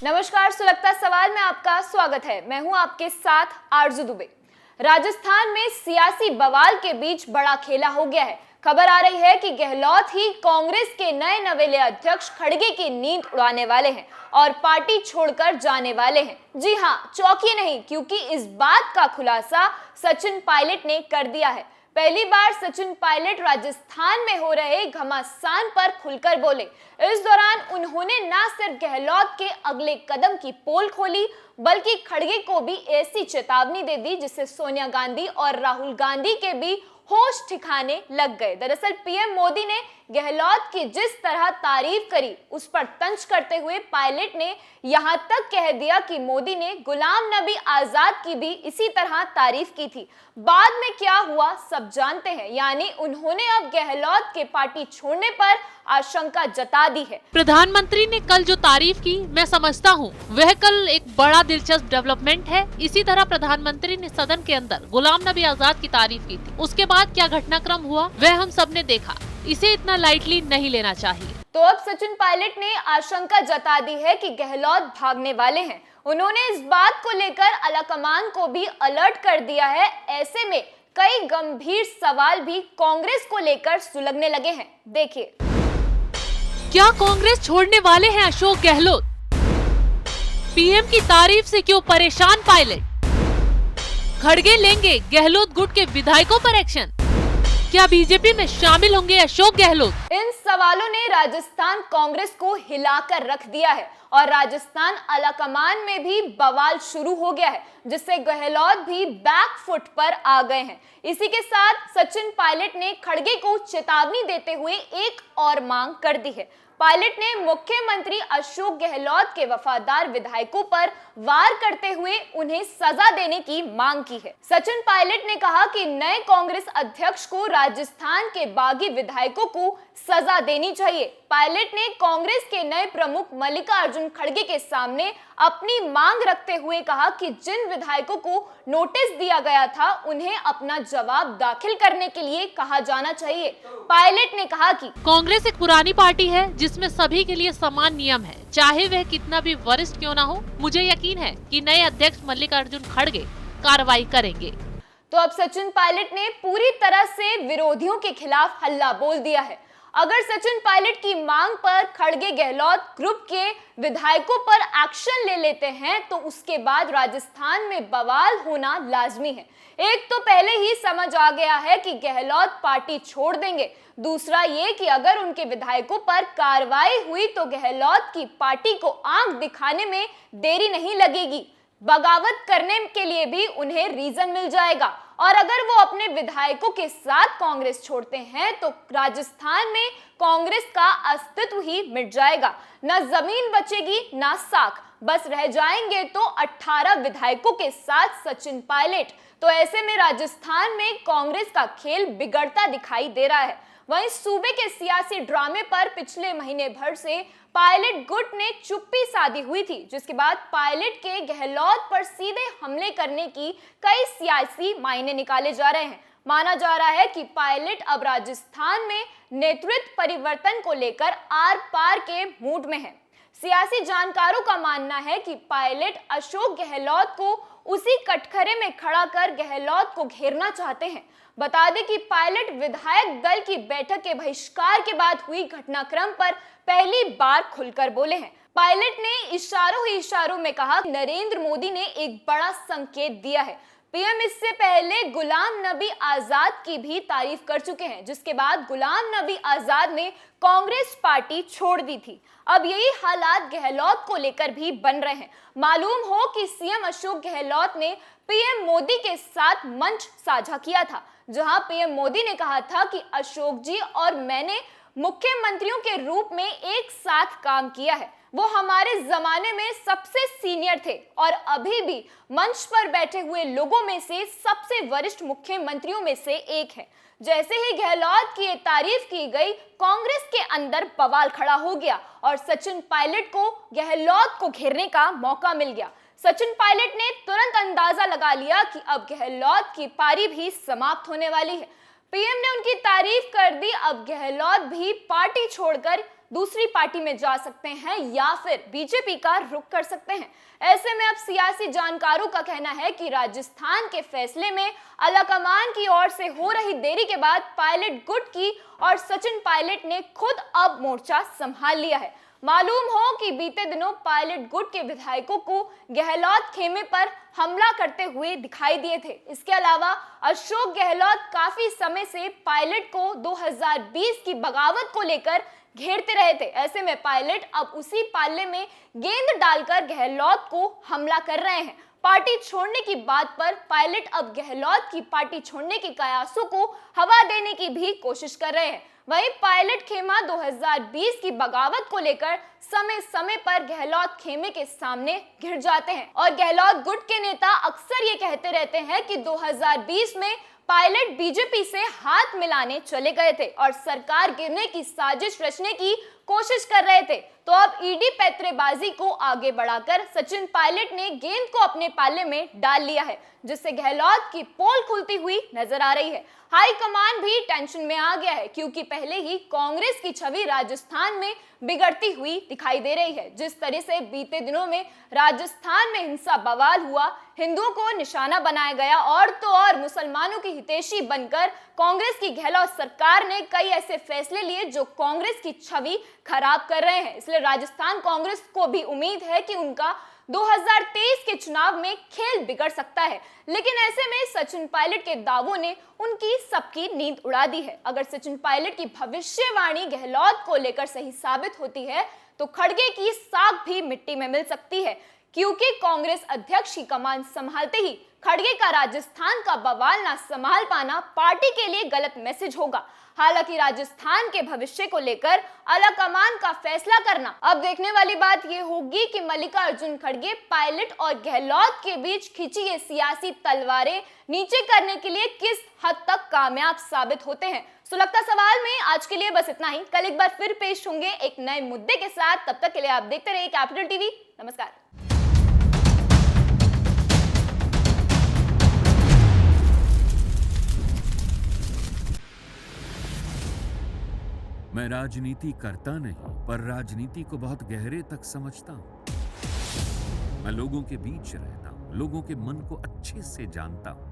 नमस्कार, सुलगता सवाल में आपका स्वागत है। मैं हूं आपके साथ आरजू दुबे। राजस्थान में सियासी बवाल के बीच बड़ा खेला हो गया है। खबर आ रही है कि गहलोत ही कांग्रेस के नए नवेले अध्यक्ष खड़गे की नींद उड़ाने वाले हैं और पार्टी छोड़कर जाने वाले हैं। जी हां, चौंकिए नहीं, क्योंकि इस बात का खुलासा सचिन पायलट ने कर दिया है। पहली बार सचिन पायलट राजस्थान में हो रहे घमासान पर खुलकर बोले। इस दौरान उन्होंने न सिर्फ गहलोत के अगले कदम की पोल खोली, बल्कि खड़गे को भी ऐसी चेतावनी दे दी जिससे सोनिया गांधी और राहुल गांधी के भी होश ठिकाने लग गए। दरअसल पीएम मोदी ने गहलोत की जिस तरह तारीफ करी, उस पर तंज करते हुए पायलट ने यहां तक कह दिया कि मोदी ने गुलाम नबी आजाद की भी इसी तरह तारीफ की थी। बाद में क्या हुआ सब जानते हैं, यानी उन्होंने अब गहलोत के पार्टी छोड़ने पर आशंका जता दी है। प्रधानमंत्री ने कल जो तारीफ की, मैं समझता हूँ वह कल एक बड़ा दिलचस्प डेवलपमेंट है। इसी तरह प्रधानमंत्री ने सदन के अंदर गुलाम नबी आजाद की तारीफ की थी। उसके बाद क्या घटनाक्रम हुआ वह हम सब ने देखा। इसे इतना लाइटली नहीं लेना चाहिए। तो अब सचिन पायलट ने आशंका जता दी है कि गहलोत भागने वाले हैं। उन्होंने इस बात को लेकर आलाकमान को भी अलर्ट कर दिया है। ऐसे में कई गंभीर सवाल भी कांग्रेस को लेकर सुलगने लगे हैं। देखिए, क्या कांग्रेस छोड़ने वाले हैं अशोक गहलोत? पीएम की तारीफ से क्यों परेशान पायलट? खड़गे लेंगे गहलोत गुट के विधायकों पर एक्शन? क्या बीजेपी में शामिल होंगे अशोक गहलोत? इन सवालों ने राजस्थान कांग्रेस को हिलाकर रख दिया है और राजस्थान आलाकमान में भी बवाल शुरू हो गया है, जिससे गहलोत भी बैक फुट पर आ गए हैं। इसी के साथ सचिन पायलट ने खड़गे को चेतावनी देते हुए एक और मांग कर दी है। पायलट ने मुख्यमंत्री अशोक गहलोत के वफादार विधायकों पर वार करते हुए उन्हें सजा देने की मांग की है। सचिन पायलट ने कहा कि नए कांग्रेस अध्यक्ष को राजस्थान के बागी विधायकों को सजा देनी चाहिए। पायलट ने कांग्रेस के नए प्रमुख मल्लिकार्जुन खड़गे के सामने अपनी मांग रखते हुए कहा कि जिन विधायकों को नोटिस दिया गया था, उन्हें अपना जवाब दाखिल करने के लिए कहा जाना चाहिए। पायलट ने कहा कि कांग्रेस एक पुरानी पार्टी है जिसमें सभी के लिए समान नियम है, चाहे वह कितना भी वरिष्ठ क्यों ना हो। मुझे यकीन है कि नए अध्यक्ष मल्लिकार्जुन खड़गे कार्रवाई करेंगे। तो अब सचिन पायलट ने पूरी तरह से विरोधियों के खिलाफ हल्ला बोल दिया है। अगर सचिन पायलट की मांग पर खड़गे गहलोत ग्रुप के विधायकों पर एक्शन ले लेते हैं, तो उसके बाद राजस्थान में बवाल होना लाजमी है। एक तो पहले ही समझ आ गया है कि गहलोत पार्टी छोड़ देंगे। दूसरा ये कि अगर उनके विधायकों पर कार्रवाई हुई तो गहलोत की पार्टी को आंख दिखाने में देरी नहीं लगेगी। बगावत करने के लिए भी उन्हें रीजन मिल जाएगा और अगर वो अपने विधायकों के साथ कांग्रेस छोड़ते हैं तो राजस्थान में कांग्रेस का अस्तित्व ही मिट जाएगा। न जमीन बचेगी न साख, बस रह जाएंगे तो 18 विधायकों के साथ सचिन पायलट। तो ऐसे में राजस्थान में कांग्रेस का खेल बिगड़ता दिखाई दे रहा है। वहीं सूबे के सियासी ड्रामे पर पिछले महीने भर से पायलट गुट ने चुप्पी साधी हुई थी, जिसके बाद पायलट के गहलोत पर सीधे हमले करने की कई सियासी मायने निकाले जा रहे हैं। माना जा रहा है कि पायलट अब राजस्थान में नेतृत्व परिवर्तन को लेकर आर पार के मूड में है। सियासी जानकारों का मानना है कि पायलट अशोक गहलोत को उसी कटघरे में खड़ा कर गहलोत को घेरना चाहते हैं। बता दें कि पायलट विधायक दल की बैठक के बहिष्कार के बाद हुई घटनाक्रम पर पहली बार खुलकर बोले हैं। पायलट ने इशारों ही इशारों में कहा कि नरेंद्र मोदी ने एक बड़ा संकेत दिया है। पीएम इससे पहले गुलाम नबी आजाद की भी तारीफ कर चुके हैं, जिसके बाद गुलाम नबी आजाद ने कांग्रेस पार्टी छोड़ दी थी। अब यही हालात गहलोत को लेकर भी बन रहे हैं। मालूम हो कि सीएम अशोक गहलोत ने पीएम मोदी के साथ मंच साझा किया था, जहां पीएम मोदी ने कहा था कि अशोक जी और मैंने मुख्यमंत्रियों के रूप में एक साथ काम किया है। वो हमारे जमाने में सबसे सीनियर थे और अभी भी मंच पर बैठे हुए लोगों में से सबसे वरिष्ठ मुख्यमंत्रियों में से एक है। जैसे ही गहलोत की तारीफ की गई, कांग्रेस के अंदर बवाल खड़ा हो गया और सचिन पायलट को गहलोत को घेरने का मौका मिल गया। सचिन पायलट ने तुरंत अंदाजा लगा लिया कि अब गहलोत की पारी भी समाप्त होने वाली है। पीएम ने उनकी तारीफ कर दी। अब गहलोत भी पार्टी छोड़कर दूसरी पार्टी में जा सकते हैं या फिर बीजेपी का रुख कर सकते हैं। ऐसे में अब सियासी जानकारों का कहना है कि राजस्थान के फैसले में आलाकमान की ओर से हो रही देरी के बाद पायलट गुट की और सचिन पायलट ने खुद अब मोर्चा संभाल लिया है। मालूम हो कि बीते दिनों पायलट गुट के विधायकों को गहलोत खेमे पर हमला करते हुए दिखाई दिए थे। इसके अलावा अशोक गहलोत काफी समय से पायलट को 2020 की बगावत को लेकर घेरते रहे थे। ऐसे में पायलट अब उसी पाले में गेंद डालकर गहलोत को हमला कर रहे हैं। पार्टी छोड़ने की बात पर पायलट अब गहलोत की पार्टी छोड़ने के कयासों को हवा देने की भी कोशिश कर रहे हैं। वहीं पायलट खेमा 2020 की बगावत को लेकर समय समय पर गहलोत खेमे के सामने घिर जाते हैं और गहलोत गुट के नेता अक्सर ये कहते रहते हैं कि 2020 में पायलट बीजेपी से हाथ मिलाने चले गए थे और सरकार गिरने की साजिश रचने की कोशिश कर रहे थे। तो अब ईडी पैंतरेबाजी को आगे बढ़ाकर सचिन पायलट ने गेंद को अपने पाले में डाल लिया है, जिससे गहलोत की पोल खुलती हुई नजर आ रही है। हाईकमान भी टेंशन में आ गया है क्योंकि पहले ही कांग्रेस की छवि राजस्थान में बिगड़ती हुई दिखाई दे रही है। जिस तरह से बीते दिनों में राजस्थान में हिंसा बवाल हुआ, हिंदुओं को निशाना बनाया गया और तो और मुसलमानों की हितैषी बनकर कांग्रेस की गहलोत सरकार ने कई ऐसे फैसले लिए जो कांग्रेस की छवि खराब कर रहे हैं। इसलिए राजस्थान कांग्रेस को भी उम्मीद है कि उनका 2023 के चुनाव में खेल बिगड़ सकता है। लेकिन ऐसे में सचिन पायलट के दावों ने उनकी सबकी नींद उड़ा दी है। अगर सचिन पायलट की भविष्यवाणी गहलोत को लेकर सही साबित होती है तो खड़गे की साख भी मिट्टी में मिल सकती है, क्योंकि कांग्रेस अध्यक्ष की कमान संभालते ही खड़गे का राजस्थान का बवाल ना संभाल पाना पार्टी के लिए गलत मैसेज होगा। हालांकि राजस्थान के भविष्य को लेकर आलाकमान का फैसला करना अब देखने वाली बात यह होगी कि मल्लिकार्जुन खड़गे पायलट और गहलोत के बीच खिंची ये सियासी तलवारें नीचे करने के लिए किस हद तक कामयाब साबित होते हैं। सुलगता सवाल में आज के लिए बस इतना ही। कल एक बार फिर पेश होंगे एक नए मुद्दे के साथ। तब तक के लिए आप देखते रहिए कैपिटल टीवी। नमस्कार। मैं राजनीति करता नहीं, पर राजनीति को बहुत गहरे तक समझता हूं। मैं लोगों के बीच रहता हूं, लोगों के मन को अच्छे से जानता हूं।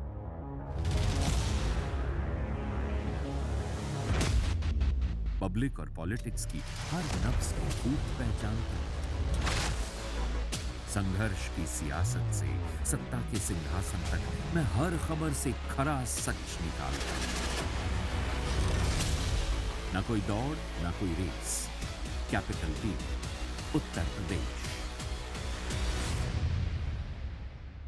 पब्लिक और पॉलिटिक्स की हर नब्ज को खूब पहचानता हूं। संघर्ष की सियासत से सत्ता के सिंहासन तक मैं हर खबर से खरा सच निकालता हूं। ना कोई दौड़, ना कोई race. Capital TV, Uttar Pradesh.